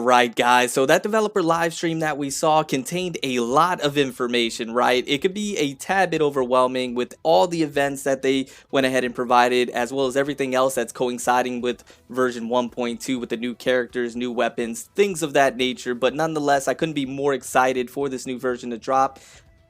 Alright guys, so that developer live stream that we saw contained a lot of information, right? It could be a tad bit overwhelming with all the events that they went ahead and provided, as well as everything else that's coinciding with version 1.2 with the new characters, new weapons, things of that nature. But nonetheless, I couldn't be more excited for this new version to drop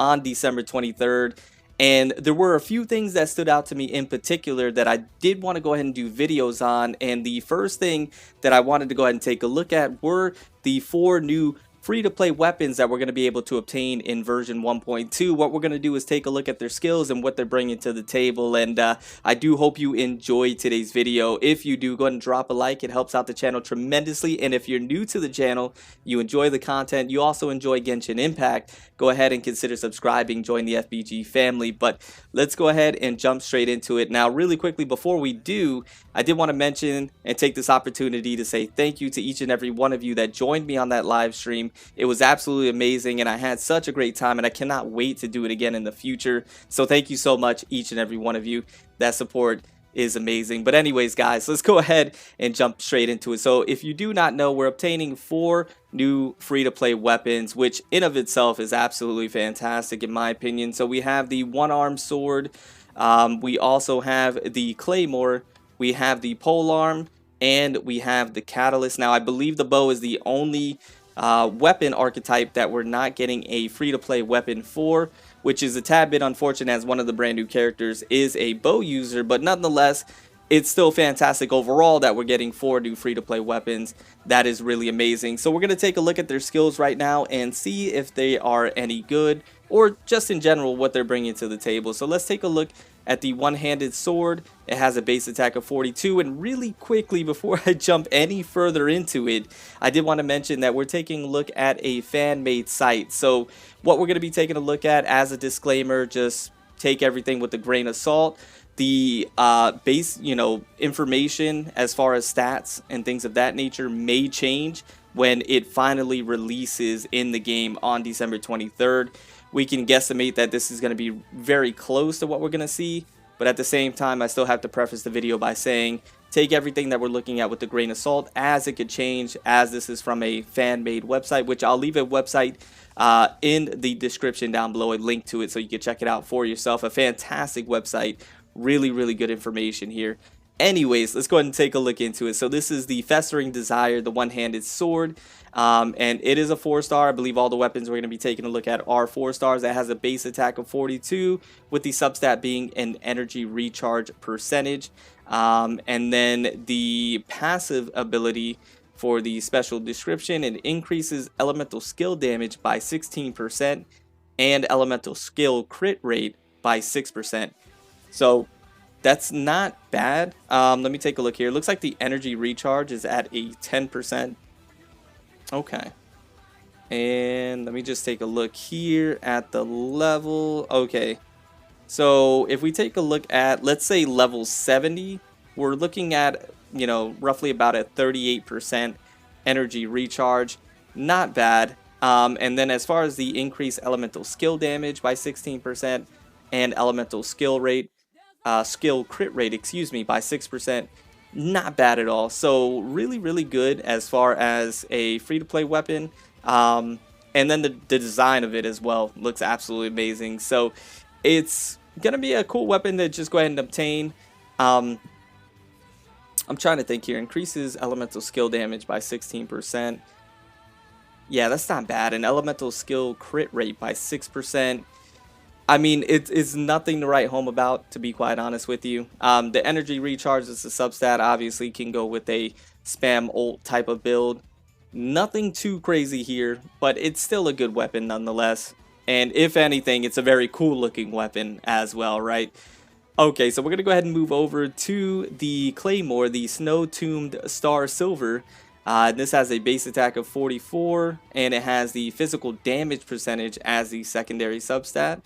on December 23rd. And there were a few things that stood out to me in particular that I did want to go ahead and do videos on. And the first thing that I wanted to go ahead and take a look at were the 4 new free-to-play weapons that we're going to be able to obtain in version 1.2. What we're going to do is take a look at their skills and what they're bringing to the table. And I do hope you enjoy today's video. If you do, go ahead and drop a like. It helps out the channel tremendously. And if you're new to the channel, you enjoy the content, you also enjoy Genshin Impact, go ahead and consider subscribing, join the FBG family. But let's go ahead and jump straight into it. Now, really quickly, before we do, I did want to mention and take this opportunity to say thank you to each and every one of you that joined me on that live stream. It was absolutely amazing and I had such a great time, and I cannot wait to do it again in the future. So thank you so much, each and every one of you. That support is amazing. But anyways, guys, let's go ahead and jump straight into it. So if you do not know, we're obtaining 4 new free-to-play weapons, which in of itself is absolutely fantastic in my opinion. So we have the one-arm sword, we also have the Claymore, we have the polearm, and we have the catalyst. Now I believe the bow is the only weapon archetype that we're not getting a free-to-play weapon for, which is a tad bit unfortunate as one of the brand new characters is a bow user. But nonetheless, it's still fantastic overall that we're getting 4 new free-to-play weapons. That is really amazing. So we're going to take a look at their skills right now and see if they are any good, or just in general what they're bringing to the table. So let's take a look at the one-handed sword. It has a base attack of 42, and really quickly before I jump any further into it, I did want to mention that we're taking a look at a fan-made site. So what we're going to be taking a look at, as a disclaimer, just take everything with a grain of salt. The base, information as far as stats and things of that nature may change when it finally releases in the game on December 23rd. We can guesstimate that this is going to be very close to what we're going to see, but at the same time, I still have to preface the video by saying take everything that we're looking at with a grain of salt, as it could change, as this is from a fan-made website, which I'll leave a website in the description down below, a link to it so you can check it out for yourself. A fantastic website, really good information here. Anyways, let's go ahead and take a look into it. So this is the Festering Desire, the one-handed sword, and it is a 4-star. I believe all the weapons we're going to be taking a look at are 4 stars. That has a base attack of 42, with the substat being an energy recharge percentage. And then the passive ability for the special description, it increases elemental skill damage by 16% and elemental skill crit rate by 6%. So that's not bad. Let me take a look here. It looks like the energy recharge is at a 10%. Okay. And let me just take a look here at the level. Okay. So if we take a look at, let's say, level 70, we're looking at, roughly about a 38% energy recharge. Not bad. And then as far as the increased elemental skill damage by 16% and elemental skill rate, skill crit rate, by 6%, not bad at all. So really good as far as a free-to-play weapon. And then the design of it as well looks absolutely amazing. So it's gonna be a cool weapon to just go ahead and obtain. I'm trying to think here. Increases elemental skill damage by 16%. Yeah, that's not bad. An elemental skill crit rate by 6%. I mean, it's nothing to write home about, to be quite honest with you. The energy recharge is a substat, obviously can go with a spam ult type of build. Nothing too crazy here, but it's still a good weapon nonetheless. And if anything, it's a very cool looking weapon as well, right? Okay, so we're going to go ahead and move over to the Claymore, the Snow-Tombed Star Silver. This has a base attack of 44, and it has the physical damage percentage as the secondary substat.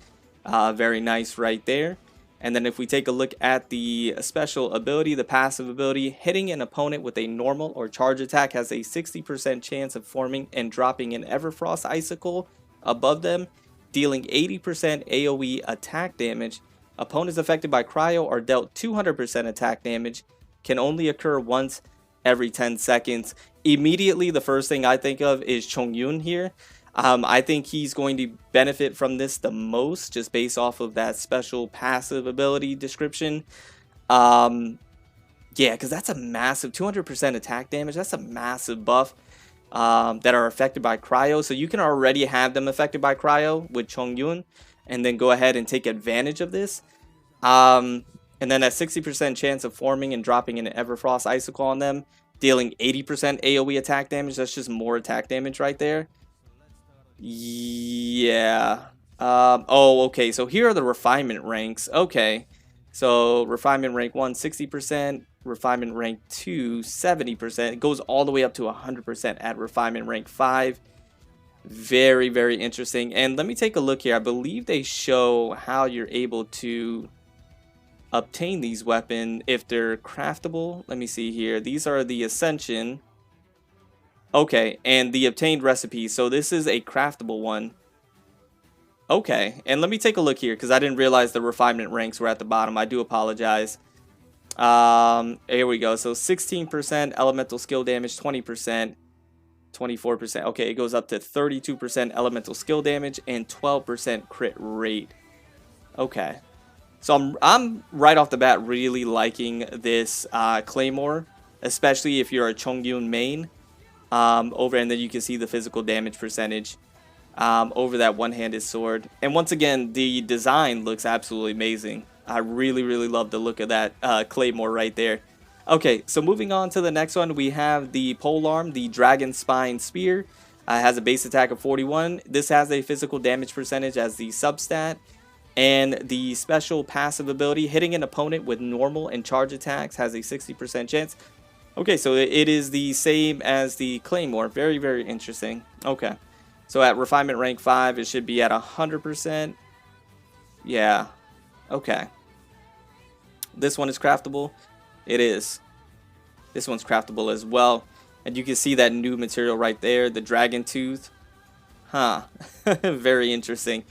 Very nice right there. And then if we take a look at the special ability, the passive ability, hitting an opponent with a normal or charge attack has a 60% chance of forming and dropping an Everfrost icicle above them, dealing 80% AoE attack damage. Opponents affected by cryo are dealt 200% attack damage, can only occur once every 10 seconds. Immediately, the first thing I think of is Chongyun here. I think he's going to benefit from this the most, just based off of that special passive ability description. Yeah, because that's a massive 200% attack damage. That's a massive buff that are affected by cryo. So you can already have them affected by cryo with Chongyun, and then go ahead and take advantage of this. And then that 60% chance of forming and dropping an Everfrost Icicle on them, dealing 80% AoE attack damage. That's just more attack damage right there. Yeah. Oh, okay. So here are the refinement ranks. Okay. So refinement rank 1, 60%. Refinement rank 2, 70%. It goes all the way up to 100% at refinement rank 5. Very, very interesting. And let me take a look here. I believe they show how you're able to obtain these weapons if they're craftable. Let me see here. These are the Ascension. Okay, and the obtained recipe. So this is a craftable one. Okay, and let me take a look here because I didn't realize the refinement ranks were at the bottom. I do apologize. Here we go. So 16% elemental skill damage, 20%, 24%. Okay, it goes up to 32% elemental skill damage and 12% crit rate. Okay, so I'm right off the bat really liking this Claymore, especially if you're a Chongyun main. And then you can see the physical damage percentage over that one-handed sword. And once again, the design looks absolutely amazing. I really, really love the look of that Claymore right there. Okay, so moving on to the next one, we have the polearm, the Dragon Spine Spear. Has a base attack of 41. This has a physical damage percentage as the substat. And the special passive ability, hitting an opponent with normal and charge attacks, has a 60% chance. Okay, so it is the same as the Claymore. Very, very interesting. Okay, so at refinement rank 5, it should be at 100%. Yeah, okay. This one is craftable. It is. This one's craftable as well. And you can see that new material right there, the Dragon Tooth. Huh. Very interesting.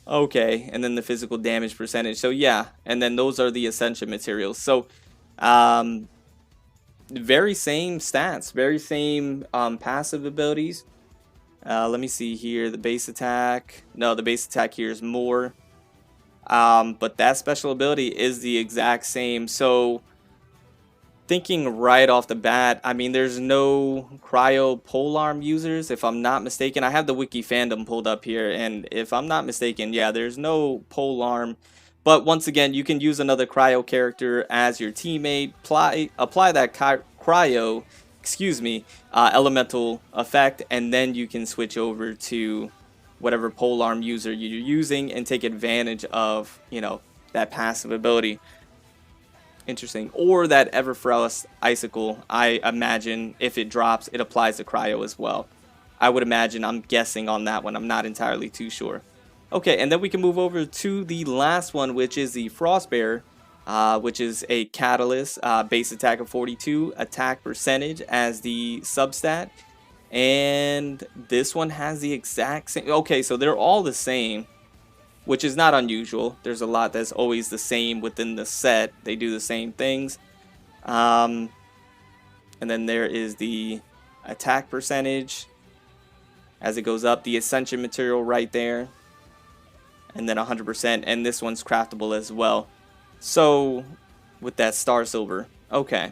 Okay, and then the physical damage percentage. So yeah, and then those are the Ascension materials. So, very same stats, very same passive abilities. Let me see here. The base attack. No, the base attack here is more. But that special ability is the exact same. So thinking right off the bat, I mean, there's no cryo polearm users, if I'm not mistaken. I have the wiki fandom pulled up here, and if I'm not mistaken, yeah, there's no polearm. But once again, you can use another cryo character as your teammate, apply that cryo, elemental effect, and then you can switch over to whatever polearm user you're using and take advantage of, you know, that passive ability. Interesting. Or that Everfrost Icicle, I imagine if it drops, it applies to cryo as well. I would imagine, I'm guessing on that one. I'm not entirely too sure. Okay, and then we can move over to the last one, which is the Frostbearer, which is a catalyst, base attack of 42, attack percentage as the substat. And this one has the exact same. Okay, so they're all the same, which is not unusual. There's a lot that's always the same within the set. They do the same things. And then there is the attack percentage as it goes up, the Ascension material right there, and then 100%. And this one's craftable as well. So with that Star Silver. Okay.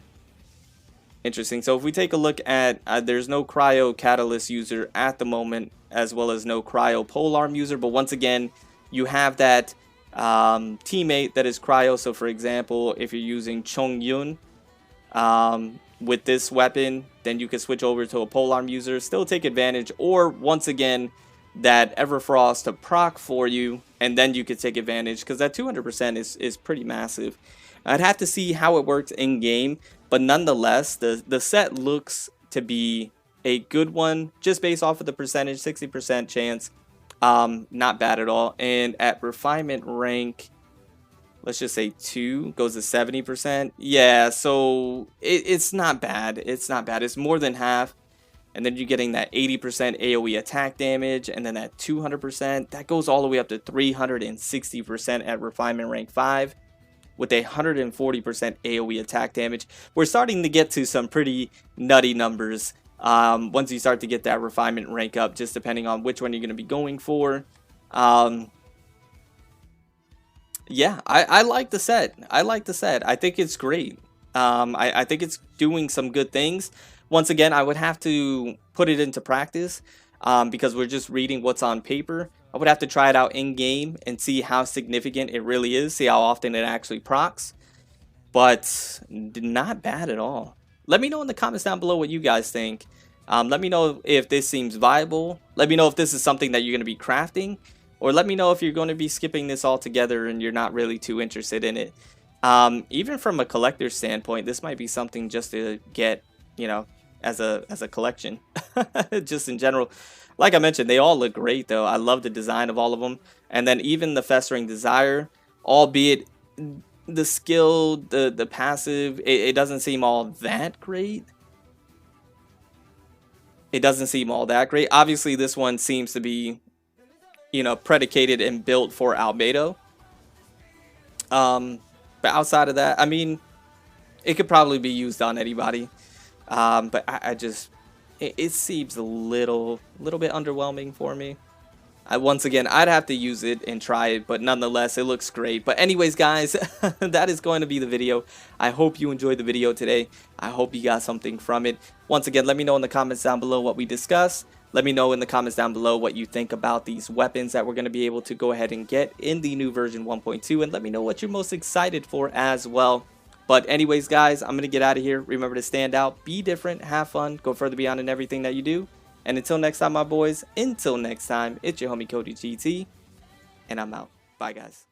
Interesting. So if we take a look at, there's no cryo catalyst user at the moment, as well as no cryo polearm user. But once again, you have that teammate that is cryo. So for example, if you're using Chongyun with this weapon, then you can switch over to a polearm user, still take advantage, or once again, that Everfrost to proc for you, and then you could take advantage, because that 200% is pretty massive. I'd have to see how it works in game, but nonetheless, the set looks to be a good one, just based off of the percentage, 60% chance. Not bad at all. And at refinement rank, let's just say 2 goes to 70%. Yeah, so it's not bad. It's not bad. It's more than half. And then you're getting that 80% AoE attack damage, and then that 200%. That goes all the way up to 360% at refinement rank 5. with 140% AoE attack damage. We're starting to get to some pretty nutty numbers once you start to get that refinement rank up, just depending on which one you're going to be going for. Yeah, I like the set. I like the set. I think it's great. I think it's doing some good things. Once again, I would have to put it into practice because we're just reading what's on paper. I would have to try it out in game and see how significant it really is, see how often it actually procs. But not bad at all. Let me know in the comments down below what you guys think. Let me know if this seems viable. Let me know if this is something that you're going to be crafting. Or let me know if you're going to be skipping this altogether and you're not really too interested in it. Even from a collector's standpoint, this might be something just to get, you know, as a collection. Just in general. Like I mentioned, they all look great though. I love the design of all of them. And then even the Festering Desire, albeit the skill, the passive, it doesn't seem all that great. It doesn't seem all that great. Obviously, this one seems to be, you know, predicated and built for Albedo. But outside of that, I mean, it could probably be used on anybody. But I just, it seems a little bit underwhelming for me. Once again, I'd have to use it and try it, but nonetheless, it looks great. But anyways, guys, that is going to be the video. I hope you enjoyed the video today. I hope you got something from it. Once again, let me know in the comments down below what we discussed. Let me know in the comments down below what you think about these weapons that we're going to be able to go ahead and get in the new version 1.2. And let me know what you're most excited for as well. But anyways, guys, I'm going to get out of here. Remember to stand out, be different, have fun, go further beyond in everything that you do. And until next time, my boys, until next time, it's your homie Cody GT, and I'm out. Bye, guys.